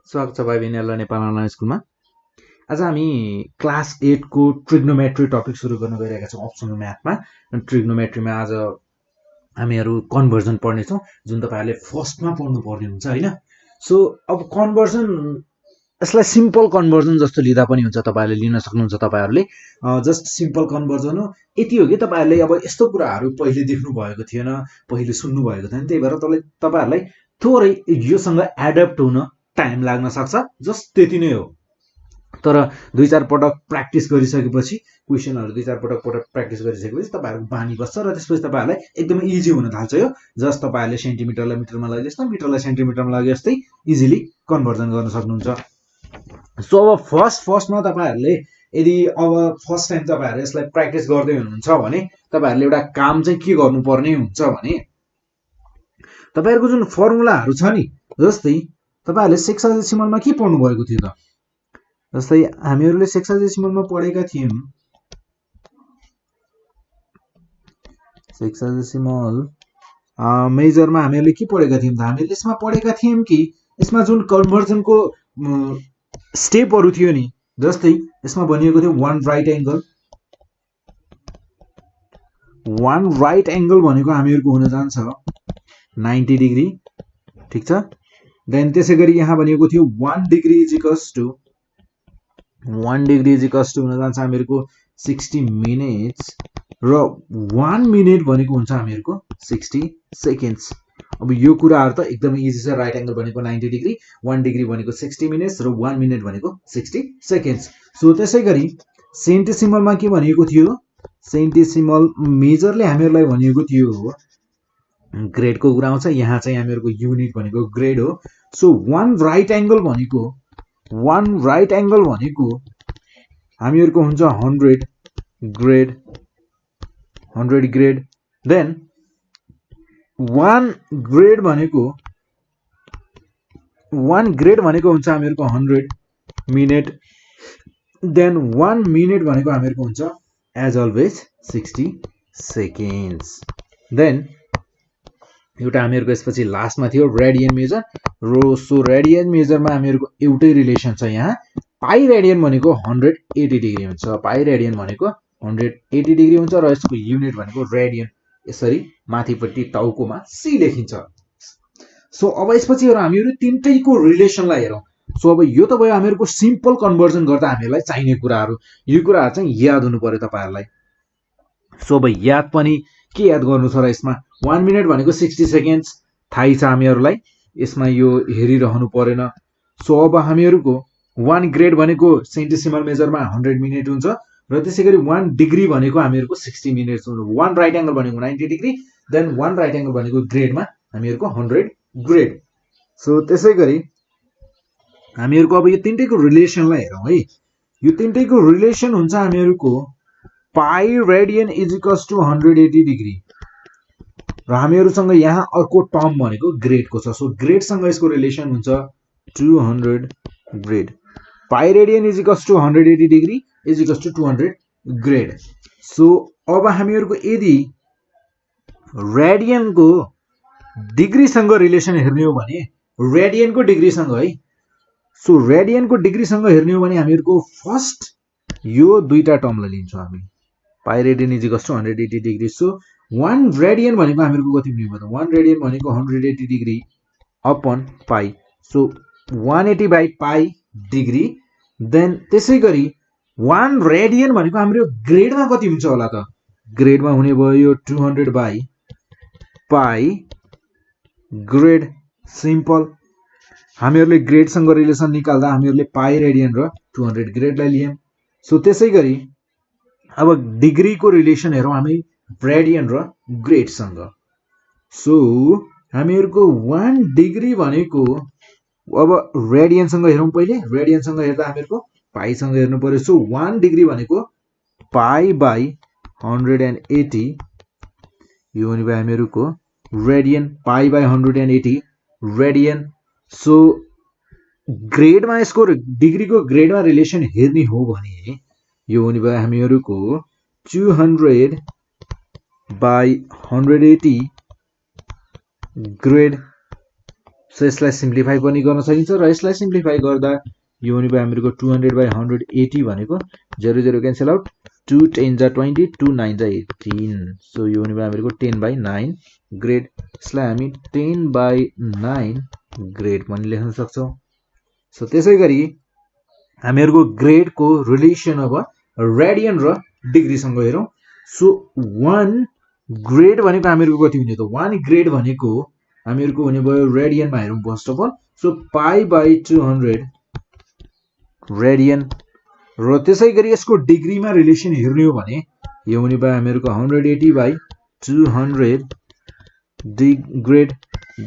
स्वागत छ भाइ बहिनीहरुलाई नेपाल अनलाइन स्कुलमा। आज हामी क्लास 8 को ट्रिग्नोमेट्री टपिक सुरु गर्न गइरहेका छौं अप्सनल म्याथमा। ट्रिग्नोमेट्रीमा आज हामीहरु कन्भर्जन पढ्नेछौं जुन तपाईहरुले फर्स्टमा पढ्नु पर्ने हुन्छ हैन। सो अब कन्भर्जन यसलाई सिम्पल कन्भर्जन जस्तो लिदा पनि हुन्छ, तपाईहरुले लिन सक्नुहुन्छ। तपाईहरुले जस्ट सिम्पल कन्भर्जन हो। यति हो कि तपाईहरुले अब यस्तो कुराहरु पहिले देख्नु भएको थिएन, पहिले सुन्नु भएको थिएन, त्यही भएर तपाईहरुलाई थोरै योसँग एडप्ट हुन टाइम लाग्न सक्छ, जस्ट त्यति नै हो। तर दुई चार पटक प्र्याक्टिस गरिसकेपछि क्वेशनहरु दुई चार पटक प्र्याक्टिस गरिसकेपछि तपाईहरुको बानी बस्छ र त्यसपछि तपाईहरुलाई एकदमै इजी हुन थाल्छ। यो जस्ट तपाईहरुले सेन्टिमिटरलाई मिटरमा लगे जस्तै, मिटरलाई सेन्टिमिटरमा लगे जस्तै इजिली कन्भर्जन गर्न सक्नुहुन्छ। सो अब फर्स्टमा तपाईहरुले यदि अब फर्स्ट टाइम तपाईहरु यसलाई प्र्याक्टिस गर्दै हुनुहुन्छ भने तपाईहरुले एउटा काम चाहिँ के गर्नुपर्ने हुन्छ भने तपाईहरुको जुन फर्मुलाहरु छ नि, जस्तै तपाईहरुले सेक्साडेसिमलमा के पढ्नु भएको थियो त? जस्तै हामीहरुले सेक्साडेसिमलमा पढेका थियौं, सेक्साडेसिमल मेजरमा हामीहरुले के पढेका थियौं त? हामीले यसमा पढेका थियौं कि यसमा जुन कन्भर्जनको स्टेपहरु थियो नि, जस्तै यसमा भनिएको थियो वन राइट एंगल भनेको हामीहरुको हुन जान्छ 90 डिग्री, ठीक छ। देन त्यसैगरी यहाँ भनिएको थियो 1 डिग्री इज इक्वल्स टु हुन जान्छ हामीहरुको 60 मिनेट्स र 1 मिनेट भनेको हुन्छ हामीहरुको 60 सेकेन्ड्स। अब यो कुराहरु त एकदमै इजी छ। राइट एंगल भनेको 90 डिग्री, 1 डिग्री भनेको 60 मिनेट्स र 1 मिनेट भनेको 60 सेकेन्ड्स। सो त्यसैगरी सेन्टिसिमलमा के भनिएको थियो? सेन्टिसिमल मेजरले हामीहरुलाई भनिएको थियो ग्रेडको कुरा आउँछ। यहाँ चाहिँ हामीहरुको युनिट भनेको ग्रेड हो। सो 1 राइट एंगल भनेको हामीहरुको हुन्छ 100 ग्रेड। देन 1 ग्रेड भनेको हुन्छ हामीहरुको 100 मिनेट। देन 1 मिनेट भनेको हामीहरुको हुन्छ एज अलवेज 60 सेकेन्ड्स। देन एउटा हामीहरुको यसपछि लास्टमा थियो रेडियन मेजर। सो रेडियन मेजरमा हामीहरुको एउटै रिलेसन छ। यहाँ पाई रेडियन भनेको 180 डिग्री हुन्छ। पाई रेडियन भनेको 180 डिग्री हुन्छ र यसको युनिट भनेको रेडियन। यसरी माथिपट्टि टाउकोमा सी लेखिन्छ। सो अब यसपछि हामीहरु तीनटैको रिलेसनलाई हेरौं। सो अब यो त भयो हामीहरुको सिम्पल कन्भर्जन गर्दा हामीहरुलाई चाहिने कुराहरु। यो कुराहरु चाहिँ याद हुनु पर्यो तपाईहरुलाई। सो अब याद पनि के याद गर्नु छ र यसमा 1 मिनेट भनेको 60 सेकेन्ड्स थाहै छ हामीहरुलाई, यसमा यो हेरिरहनु परेन। सो अब हामीहरुको 1 ग्रेड भनेको सेन्टिसिमल मेजरमा 100 मिनेट हुन्छ र त्यसैगरी 1 डिग्री भनेको हामीहरुको 60 मिनेट्स हुन्छ। 1 राइट एंगल भनेको 90 डिग्री, देन 1 राइट एंगल भनेको ग्रेडमा हामीहरुको 100 ग्रेड। सो त्यसैगरी हामीहरुको अब यो तीनटैको रिलेसनलाई हेरौं है। यो तीनटैको रिलेसन हुन्छ हामीहरुको pi radian is equals to 180 degree र हामीहरुसँग यहाँ अर्को टर्म भनेको ग्रेडको छ। सो ग्रेडसँग यसको रिलेसन हुन्छ 200 grade. Pi radian is equals to 180 degree is equals to 200 grade. So अब हामीहरुको यदि रेडियनको डिग्रीसँग रिलेसन हेर्ने हो भने रेडियनको डिग्रीसँग है। सो रेडियनको डिग्रीसँग हेर्ने हो भने हामीहरुको फर्स्ट यो दुईटा टर्मलाई लिन्छौं हामी। Pi radian is equals to 180 degree. So 1 radian भनेको हामीहरुको कति हुने भयो त? 1 रेडियन भनेको 180 degree upon pi. So 180 by pi degree. Then त्यसैगरी 1 रेडियन भनेको हाम्रो ग्रेडमा कति हुन्छ होला त? ग्रेडमा हुने भयो 200 बाइ पाई ग्रेड। सिम्पल। हामीहरुले ग्रेडसँग रिलेसन निकाल्दा हामीहरुले पाई रेडियन र 200 ग्रेडलाई लियौं। सो त्यसैगरी अब डिग्रीको रिलेसन हेरौं हामी रेडियन र ग्रेडसँग। सो हामीहरुको 1 डिग्री भनेको अब रेडियनसँग हेरौं पहिले। रेडियनसँग हेर्दा हामीहरुको पाईसँग हेर्नु पर्यो। सो 1 डिग्री भनेको पाई बाइ 180 यो हुने भयो हामीहरुको radian. Pi by 180 radian. So ग्रेडमा यसको डिग्रीको ग्रेडमा रिलेसन हेर्ने हो भने यो हुने भयो हामीहरुको 200 बाइ 180 ग्रेड। सो यसलाई सिम्प्लिफाई पनि गर्न सकिन्छ र यसलाई सिम्प्लिफाई गर्दा यो हुने भयो हामीहरूको 200/180 भनेको 0 0 क्यान्सल आउट 2 10 जा 20 2 9 जा 18 सो यो हुने भयो हामीहरूको 10/9 ग्रेड यसलाई हामी 10/9 ग्रेड पनि लेख्न सक्छौं सो त्यसै गरी हामीहरूको ग्रेडको रिलेसन अब रेडियन र डिग्रीसँग हेरौं सो 1 ग्रेड भनेको हामीहरूको कति हुने त 1 ग्रेड भनेको हामीहरूको हुने भयो रेडियनमा हेरौं first of all so π/200 radian र त्यसै गरी यसको डिग्रीमा रिलेसन हेर्ने हो भने यो हुने भयो हामीहरूको 180/200 ग्रेड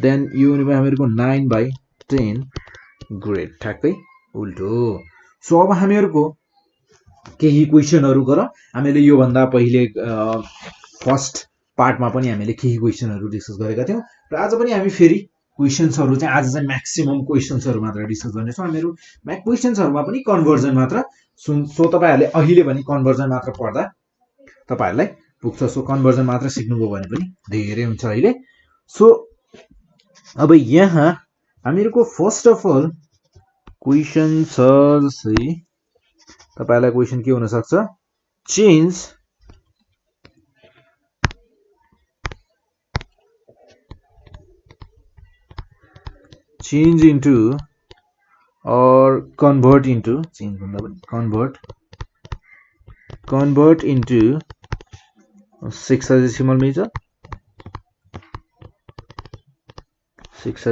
देन यो हुने भयो हामीहरूको 9/10 ग्रेड ठ्याक्कै उल्टो सो अब हामीहरूको केही क्वेशनहरु गरौँ हामीले यो भन्दा पहिले फर्स्ट पार्टमा पनि हामीले केही क्वेशनहरु डिस्कस गरेका थियौं र आज पनि हामी फेरि क्वेशन्सहरु चाहिँ आज चाहिँ म्याक्सिमम क्वेशन्सहरु मात्र डिस्कस गर्नेछौं हामीहरु क्वेशन्सहरुमा पनि कन्भर्जन मात्र सो तपाईहरुले अहिले पनि कन्भर्जन मात्र पढ्दा तपाईहरुलाई पुग्छ सो कन्भर्जन मात्र सिक्नुभयो भने पनि धेरै हुन्छ अहिले सो अब यहाँ हामीहरुको फर्स्ट अफ अल क्वेशन छ जस्तै तपाईहरुलाई क्वेशन के हुन सक्छ change into or convert into convert into 6 measure 6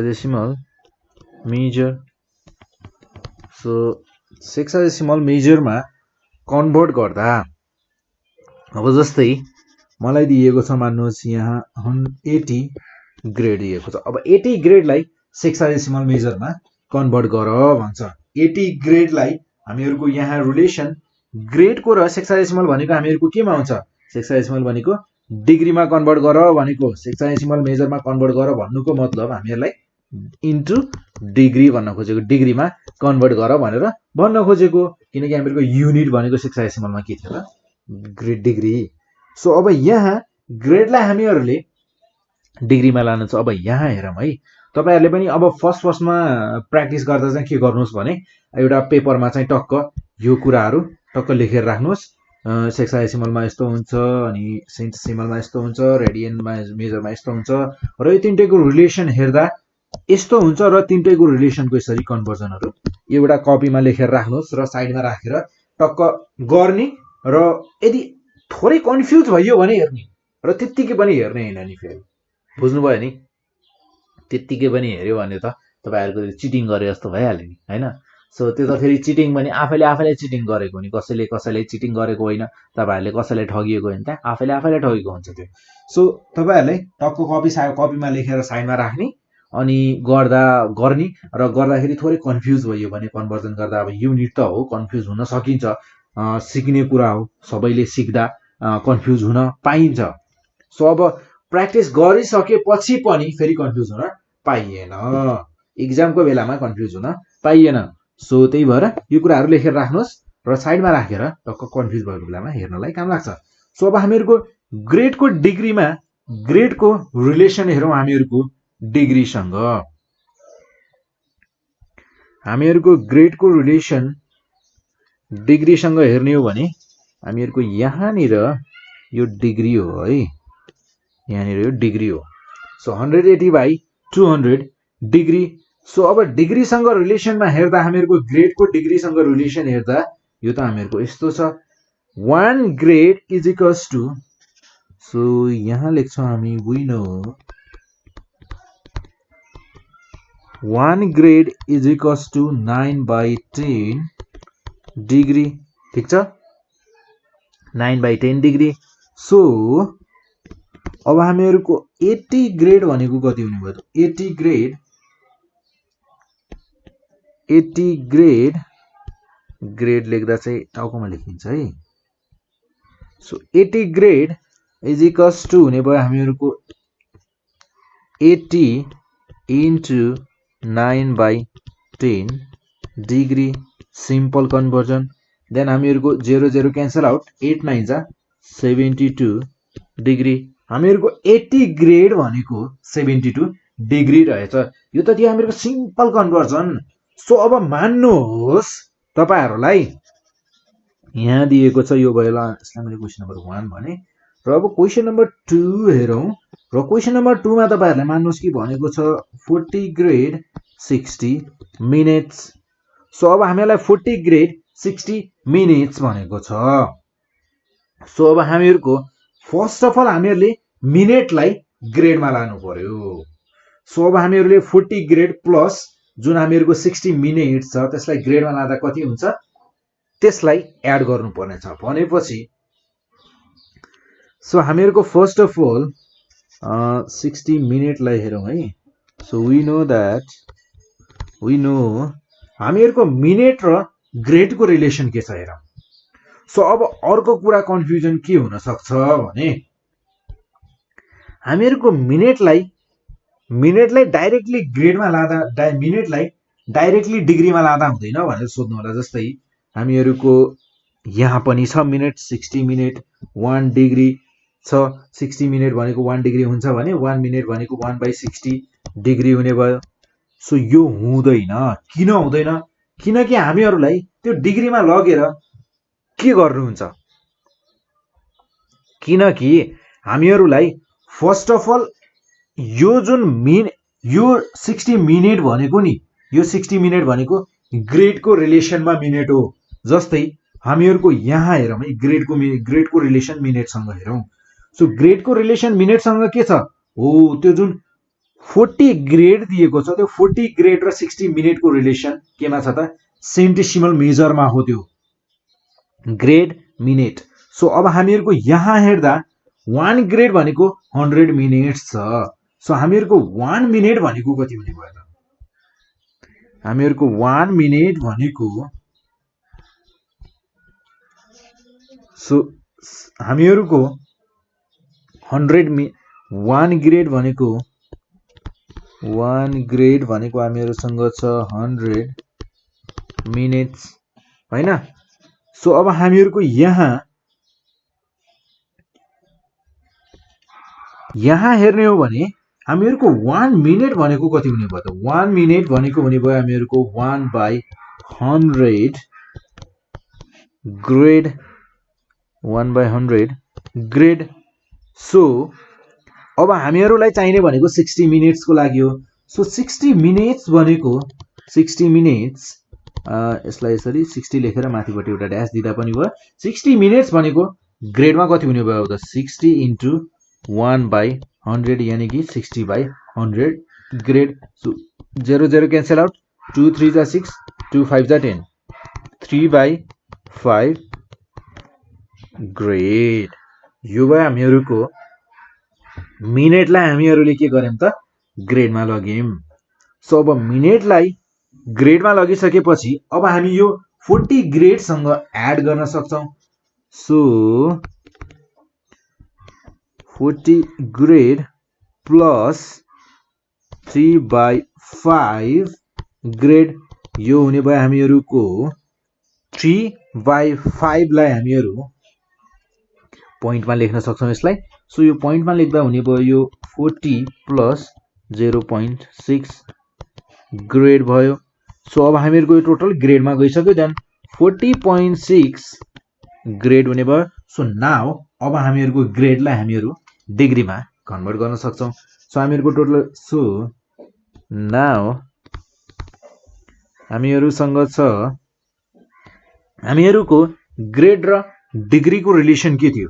measure so 6 measure मा कन्भर्ट गर्दा अब जस्तै मलाई दिएको छ मान्नुहोस् यहाँ 80 ग्रेड दिएको छ अब 80 ग्रेडलाई 6 मेजर मा कन्भर्ट गर भन्छ 80 ग्रेड लाई हामीहरुको यहाँ रिलेसन ग्रेड को र 6 भनेको हामीहरुको केमा आउँछ 6 भनेको डिग्री मा कन्भर्ट गर भनेको 6 मेजर मा कन्भर्ट गर भन्नुको मतलब हामीहरुलाई इन्टु डिग्री भन्न खोजेको डिग्री मा कन्भर्ट गर भनेर भन्न खोजेको किनकि हामीहरुको युनिट भनेको 6 मा के थियो त ग्रेड डिग्री सो अब यहाँ ग्रेड लाई हामीहरुले डिग्री मा लानु छ अब यहाँ हेरौं है तपाईहरुले पनि अब फर्स्टमा प्र्याक्टिस गर्दा चाहिँ के गर्नुस् भने एउटा पेपरमा चाहिँ टक्क यो कुराहरु टक्क लेखेर राख्नुस् हेक्साडेसिमलमा यस्तो हुन्छ अनि सेन्टिसिमलमा यस्तो हुन्छ रेडियनमा मेजरमा यस्तो हुन्छ र यो तीनटैको रिलेसन हेर्दा यस्तो हुन्छ र तीनटैको रिलेसनको यसरी कन्भर्जनहरु एउटा कपीमा लेखेर राख्नुस् र साइडमा राखेर टक्क गर्ने र यदि थोरै कन्फ्युज भयो भने हेर्ने र त्यतिकै पनि हेर्ने हैन नि फेरि बुझ्नुभयो नि त्यतिकै पनि हेर्यो भने त तपाईहरुको चिटिङ गरे जस्तो भइहाल्यो नि हैन सो त्यो त फेरि चिटिङ पनि आफैले चिटिङ गरेको नि कसैले चिटिङ गरेको होइन तपाईहरुले कसैलाई ठगिएको हैन त आफैले ठगेको हुन्छ त्यो सो तपाईहरुले टक्क कपीमा लेखेर साइडमा राख्ने अनि गर्ने र गर्दाखेरि थोरै कन्फ्युज भयो भने कन्भर्जन गर्दा अब युनिट त हो कन्फ्युज हुन सकिन्छ सिक्ने कुरा हो सबैले सिक्दा कन्फ्युज हुन पाइन्छ सो अब प्र्याक्टिस गरिसकेपछि पनि फेरि कन्फ्युज हुन पाइएन एक्जामको बेलामा कन्फ्युज हुन पाइएन सो त्यही भएर यो कुराहरु लेखेर राख्नुस् र साइडमा राखेर टक्क कन्फ्युज भएको बेलामा हेर्नलाई काम लाग्छ सो अब हामीहरुको ग्रेडको डिग्रीमा ग्रेडको रिलेसन हेरौं हामीहरुको डिग्रीसँग हामीहरुको ग्रेडको रिलेसन डिग्रीसँग हेर्ने हो भने हामीहरुको यहाँनिर यो डिग्री हो है यहाँनिर यो डिग्री हो सो 180/200 डिग्री सो अब डिग्री सँग रिलेसनमा हेर्दा हामीहरुको ग्रेडको डिग्री सँग रिलेसन हेर्दा यो त हामीहरुको यस्तो छ 1 grade is equals to so यहाँ लेख्छौं हामी we know 1 grade is equals to 9/10 degree ठीक छ 9/10 डिग्री सो अब हामीहरुको 80 ग्रेड भनेको कति हुने भयो त 80 ग्रेड लेख्दा चाहिँ टाउकोमा लेखिन्छ है so 80 grade is equals to हुने भयो हामीहरुको 80 into 9/10 degree simple conversion then हामीहरुको 0 0 क्यान्सल आउट 8 9 जा 72 डिग्री हामीहरुको 80 ग्रेड भनेको 72 डिग्री रहेछ। यो त थियो हामीहरुको सिम्पल कन्भर्जन। सो अब मान्नुहोस् तपाईहरुलाई यहाँ दिएको छ यो भयो ल, यसलाई मैले क्वेशन नम्बर 1 भने। र अब क्वेशन नम्बर 2 हेरौं। र क्वेशन नम्बर 2 मा तपाईहरुलाई मान्नुहोस् कि भनेको छ 40 ग्रेड 60 मिनेट्स। सो अब हामीलाई 40 ग्रेड 60 मिनेट्स भनेको छ। सो अब हामीहरुको फर्स्ट अफ अल हामीहरुले मिनेटलाई ग्रेडमा लानु पर्यो। सो अब हामीहरुले 40 ग्रेड प्लस जुन हामीहरुको 60 मिनेट्स छ त्यसलाई ग्रेडमा लाँदा कति हुन्छ त्यसलाई एड गर्नुपर्ने छ भनेपछि। सो हामीहरुको फर्स्ट अफ अल 60 मिनेटलाई हेरौं है। सो वी नो हामीहरुको मिनेट र ग्रेडको रिलेसन के छ हेरौं। सो अब अर्को कुरा कन्फ्युजन के हुन सक्छ भने हामीहरुको मिनेटलाई डाइरेक्टली ग्रेडमा लाँदा मिनेटलाई डाइरेक्टली डिग्रीमा लाँदा हुँदैन भनेर सोध्नु होला। जस्तै हामीहरुको यहाँ पनि छ मिनेट 60 मिनेट 1 डिग्री छ। 60 मिनेट भनेको 1 डिग्री हुन्छ भने 1 मिनेट भनेको 1/60 डिग्री हुने भयो। सो यो हुँदैन। किन हुँदैन? किनकि हामीहरुलाई त्यो डिग्रीमा लगेर के गर्नुहुन्छ? किनकि हामीहरुलाई फर्स्ट अफ अल यो जुन यो 60 मिनेट भनेको नि, यो 60 मिनेट भनेको ग्रेडको रिलेसनमा मिनेट हो। जस्तै हामीहरुको यहाँ हेरौं है, ग्रेडको रिलेसन मिनेटसँग हेरौं। सो ग्रेडको रिलेसन मिनेटसँग के छ? हो त्यो जुन 40 ग्रेड दिएको छ त्यो 40 ग्रेड र 60 मिनेटको रिलेसन केमा छ त? सेन्टिसिमल मेजरमा हो त्यो ग्रेड मिनेट। सो अब हामीहरुको यहाँ हेर्दा 1 ग्रेड भनेको 100 मिनेट्स छ। सो हामीहरुको 1 मिनेट भनेको कति हुने भयो त? हामीहरुको 1 मिनेट भनेको सो हामीहरुको 1 ग्रेड भनेको हामीहरुसँग छ 100 मिनेट्स हैन। सो अब हामीहरुको यहाँ हेर्ने हो भने हामीहरुको 1 मिनेट भनेको कति हुने भयो त? 1 मिनेट भनेको हुने भयो हामीहरुको 1/100 ग्रेड 1/100 ग्रेड। सो अब हामीहरुलाई चाहिने भनेको 60 मिनेट्स को लागि हो। सो 60 मिनेट्स भनेको 60 मिनेट्स यसलाई यसरी 60 लेखेर माथिबाट एउटा ड्याश दिदा पनि भयो। 60 मिनेट्स भनेको ग्रेडमा कति हुने भयो त? 60 into 1/100 यानी कि 60/100 ग्रेड। सो 0 0 क्यान्सल आउट, 2 3 जा 6, 2 5 जा 10, 3/5 ग्रेड। यो भयो हामीहरुको मिनेटलाई हामीहरुले के गर्यौं त? ग्रेडमा लग्यौं। सो अब मिनेटलाई ग्रेडमा लगिसकेपछि अब हामी यो 40 ग्रेड सँग एड गर्न सक्छौं। सो 40 ग्रेड प्लस 3/5 ग्रेड यो हुने भयो हामीहरुको 3/5 लाई हामीहरु पोइन्टमा लेख्न सक्छौं यसलाई। सो यो पोइन्टमा लेख्दा हुने भयो यो 40 प्लस 0.6 ग्रेड भयो। सो अब हामीहरुको यो टोटल ग्रेडमा गइसक्यो। देन 40.6 ग्रेड हुने भयो। सो नाउ अब हामीहरुको ग्रेडलाई हामीहरु डिग्रीमा कन्भर्ट गर्न सक्छौं। सो हामीहरुको टोटल सो नाउ हामीहरुसँग छ हामीहरुको ग्रेड र डिग्रीको रिलेसन के थियो?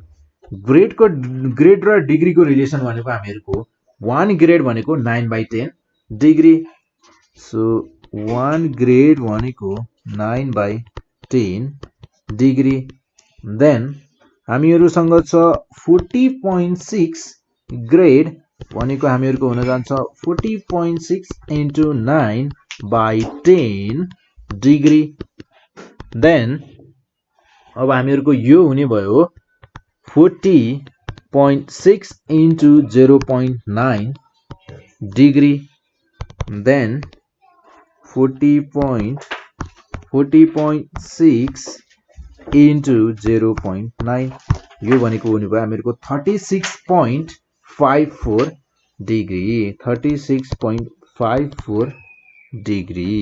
ग्रेड र डिग्रीको रिलेसन भनेको हामीहरुको 1 ग्रेड भनेको 9/10 डिग्री। सो 1 ग्रेड भनेको 9/10 डिग्री। देन हामीहरुसँग छ 40.6 ग्रेड भनेको हामीहरुको हुन जान्छ 40.6 into 9/10 डिग्री। देन अब हामीहरुको यो हुने भयो 40.6 into 0.9 डिग्री। देन 40.6 into 0.9 यो भनेको हुने भयो हामीहरुको 36.54 डिग्री 36.54 डिग्री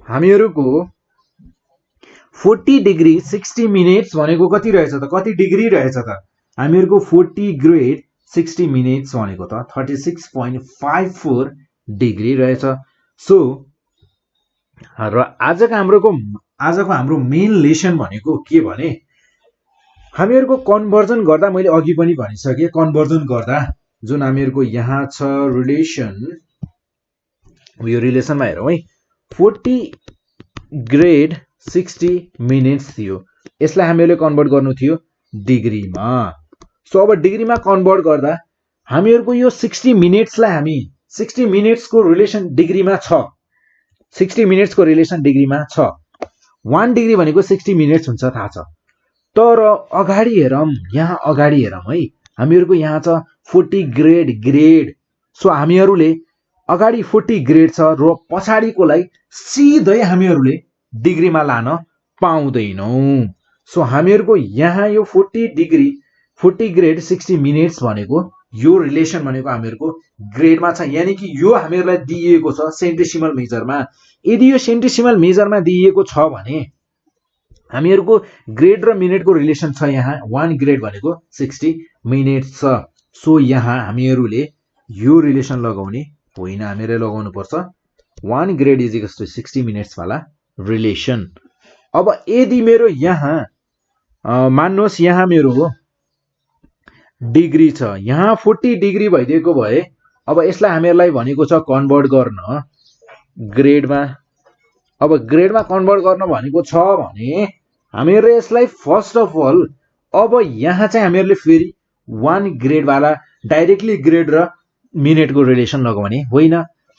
हामीहरुको 40 डिग्री 60 मिनेट्स भनेको कति रहेछ त कति डिग्री रहेछ त हामीहरुको 40 ग्रेड 60 मिनेट्स भनेको त 36.54 डिग्री रहेछ सो र आजको हाम्रो मेन लेसन भनेको के भने हामीहरुको कन्भर्जन गर्दा मैले अघि पनि भनिसके कन्भर्जन गर्दा जुन हामीहरुको यहाँ छ रिलेसन यो रिलेसनमा हेरौं है 40 ग्रेड 60 मिनेट्स थियो यसलाई हामीले कन्भर्ट गर्नु थियो डिग्रीमा सो अब डिग्रीमा कन्भर्ट गर्दा हामीहरुको यो 60 मिनेट्सलाई हामी 60 मिनेट्स को रिलेसन डिग्रीमा छ 60 मिनेट्स को रिलेसन डिग्रीमा छ 1 डिग्री भनेको 60 मिनेट्स हुन्छ थाहा छ तर अगाडि हेरौं यहाँ अगाडि हेरौं है हामीहरुको यहाँ छ 40 ग्रेड सो हामीहरुले अगाडि 40 ग्रेड छ र पछाडीकोलाई सिधै हामीहरुले डिग्रीमा लान पाउँदैनौं सो हामीहरुको यहाँ यो 40 ग्रेड 60 मिनेट्स भनेको यो रिलेसन भनेको हामीहरुको ग्रेडमा छ यानी कि यो हामीहरुलाई दिएको छ सेन्टिसिमल मेजरमा यदि यो सेन्टिसिमल मेजरमा दिएको छ भने हामीहरुको ग्रेड र मिनेटको रिलेसन छ यहाँ 1 ग्रेड भनेको 60 मिनेट्स छ सो यहाँ हामीहरुले यो रिलेसन लगाउने होइन हामीहरुले लगाउनु पर्छ 1 grade is equals to 60 minutes वाला रिलेसन अब यदि मेरो यहाँ मान्नुहोस् यहाँ मेरो डिग्री छ यहाँ 40 डिग्री भइदिएको भए अब यसलाई हामीहरुलाई भनेको छ कन्भर्ट गर्न ग्रेडमा अब ग्रेडमा कन्भर्ट गर्न भनेको छ भने हामीहरुले यसलाई फर्स्ट अफ अल अब यहाँ चाहिँ हामीहरुले फेरि 1 ग्रेड वाला डाइरेक्टली ग्रेड र मिनेटको रिलेसन लगाउने होइन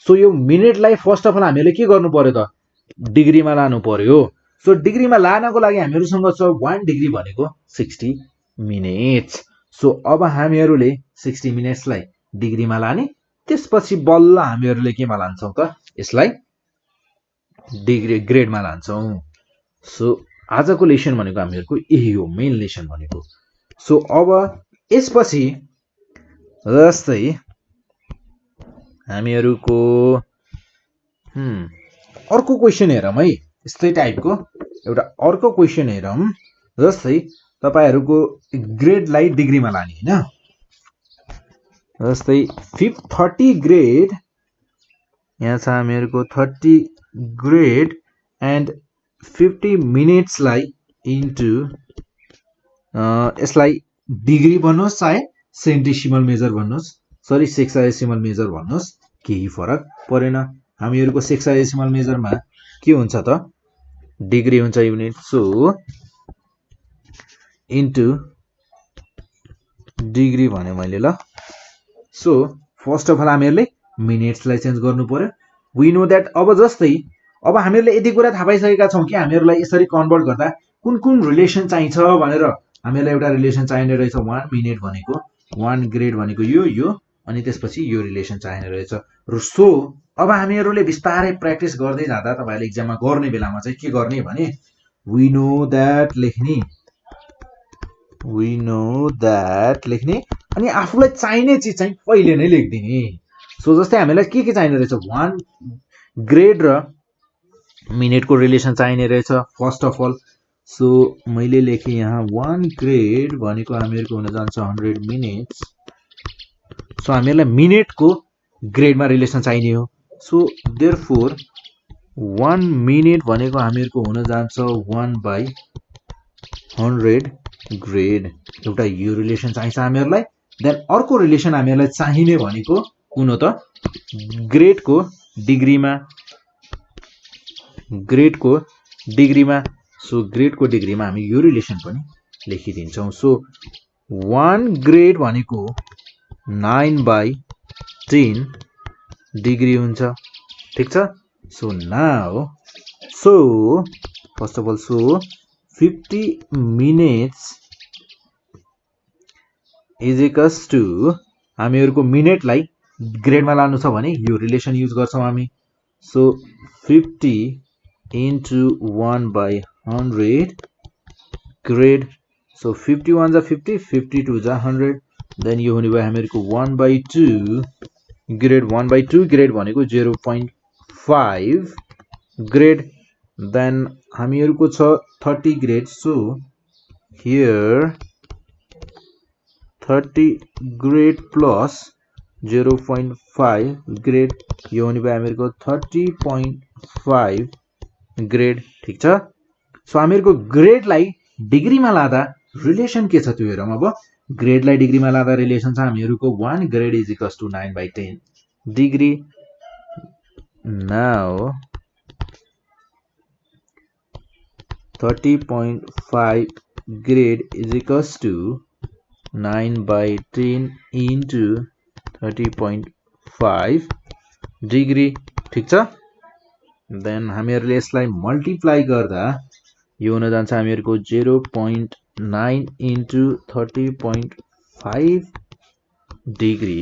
सो यो मिनेटलाई फर्स्ट अफ अल हामीहरुले के गर्नु पर्यो त डिग्रीमा लानु पर्यो सो डिग्रीमा लानको लागि हामीहरुसँग छ 1 डिग्री भनेको 60 मिनेट्स सो अब हामीहरुले 60 मिनेट्सलाई डिग्रीमा लाने त्यसपछि बल्ल हामीहरुले केमा लान्छौं त यसलाई डिग्री ग्रेडमा लान्छौं सो आजको लेसन भनेको हामीहरुको यही हो मेन लेसन भनेको सो अब यसपछि जस्तै हामीहरुको अर्को क्वेशन हेरौं है यस्तै टाइपको एउटा अर्को क्वेशन हेरौं जस्तै तपाईहरुको ग्रेडलाई डिग्रीमा लाने हैन जस्तै 30 ग्रेड यहाँ छ हामीहरुको 30 ग्रेड एन्ड 50 मिनेट्सलाई इन्टु यसलाई डिग्री भन्नुस् चाहे सेन्टिसिमल मेजर भन्नुस् सरी सेक्साडेसिमल मेजर भन्नुस् केही फरक परेन हामीहरुको सेक्साडेसिमल मेजरमा के हुन्छ त डिग्री हुन्छ युनिट सो इन्टु डिग्री भने मैले ल सो फर्स्ट अफ अल हामीहरुले मिनेट्सलाई चेन्ज गर्नु पर्यो वी नो दैट अब जस्तै अब हामीहरुले यति कुरा थाहा पाइसकेका छौं कि हामीहरुलाई यसरी कन्भर्ट गर्दा कुन कुन रिलेसन चाहिन्छ भनेर हामीहरुलाई एउटा रिलेसन चाहिने रहेछ 1 मिनेट भनेको 1 ग्रेड भनेको यो अनि त्यसपछि यो रिलेसन चाहिने रहेछ र सो अब हामीहरुले बिस्तारै प्र्याक्टिस गर्दै जाँदा तपाईहरुले एक्जाममा गर्ने बेलामा चाहिँ के गर्ने भने वी नो दैट लेख्ने अनि आफुलाई चाहिने चीज चाहिँ पहिले नै लेख्दिने सो जस्तै हामीलाई के चाहिने रहेछ 1 ग्रेड र मिनेटको रिलेसन चाहिने रहेछ फर्स्ट अफ अल सो मैले लेखे यहाँ 1 ग्रेड भनेको हामीहरुको हुन जान्छ 100 मिनेट्स सो हामीहरुलाई मिनेटको ग्रेडमा रिलेसन चाहिने हो सो देयरफोर 1 मिनेट भनेको हामीहरुको हुन जान्छ 1/100 ग्रेड एउटा यो रिलेसन चाहिन्छ हामीहरुलाई देन अर्को रिलेसन हामीहरुलाई चाहिने भनेको कुन हो त ग्रेडको डिग्रीमा सो ग्रेडको डिग्रीमा हामी यो रिलेसन पनि लेखिदिन्छौं सो 1 ग्रेड भनेको 9/10 डिग्री हुन्छ ठीक छ so now so first of all so 50 minutes is equals to हामीहरुको मिनेटलाई ग्रेडमा लानु छ भने यो रिलेसन युज गर्छौं हामी सो 50 into 1/100 grade so 51 जा 50 52 जा 100 देन यो हुने भयो हामीहरुको 1/2 ग्रेड 1/2 ग्रेड भनेको 0.5 ग्रेड देन हामीहरुको छ 30 grade so here 30 grade plus 0.5 grade यो हुने भयो हामीहरुको 30.5 ग्रेड ठीक छ सो हामीहरुको ग्रेडलाई डिग्रीमा लादा रिलेसन के छ त्यो हेरौं अब ग्रेडलाई डिग्रीमा लादा रिलेसन छ हामीहरुको 1 grade is equals to 9/10 degree now 30.5 grade is equals to 9/10 into 30.5 degree ठीक छ देन हामीहरुले यसलाई मल्टिप्लाई गर्दा यो हुन जान्छ हामीहरुको 0.9 into 30.5 डिग्री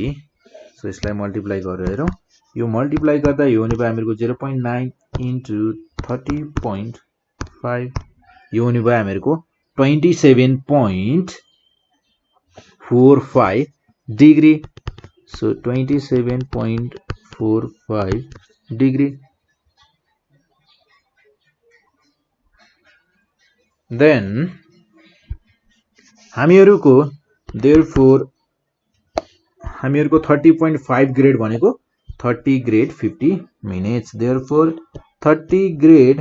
सो यसलाई मल्टिप्लाई गरेर हेरौं यो मल्टिप्लाई गर्दा यो हुने भयो हामीहरुको 0.9 into 30.5 यो हुने भयो हामीहरुको 27.45 degree so 27.45 degree then हामीहरुको therefore हामीहरुको 30.5 grade भनेको 30 grade 50 minutes therefore 30 grade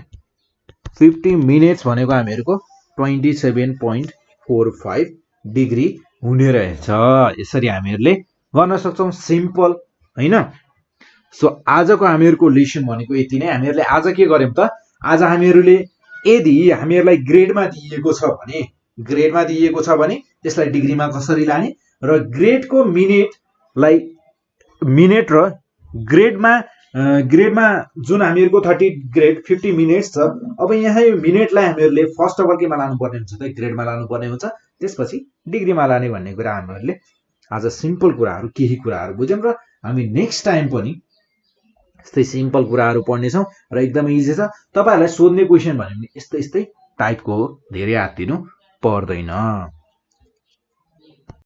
50 minutes भनेको हामीहरुको 27.45 डिग्री हुने रहेछ यसरी हामीहरुले गर्न सक्छौं सिम्पल हैन सो आजको हामीहरुको लेसन भनेको यति नै हामीहरुले आज के गर्यौं त आज हामीहरुले यदि हामीहरुलाई ग्रेडमा दिएको छ भने त्यसलाई डिग्रीमा कसरी लाने र ग्रेडको मिनेटलाई मिनेट र ग्रेडमा जुन हामीहरुको 30 ग्रेड 50 मिनेट्स छ अब यहाँ यो मिनेटलाई हामीहरुले फर्स्ट अफ अल केमा लानु पर्ने हुन्छ त ग्रेडमा लानु पर्ने हुन्छ त्यसपछि डिग्रीमा लाने भन्ने कुरा हामीहरुले आज सिम्पल कुराहरु केही कुराहरु बुझ्यौं र हामी नेक्स्ट टाइम पनि यस्तै सिम्पल कुराहरु पढ्ने छौं र एकदमै इजी छ तपाईहरुलाई सोध्ने क्वेशन भन्यो भने यस्तै टाइपको धेरै हात दिनु पर्दैन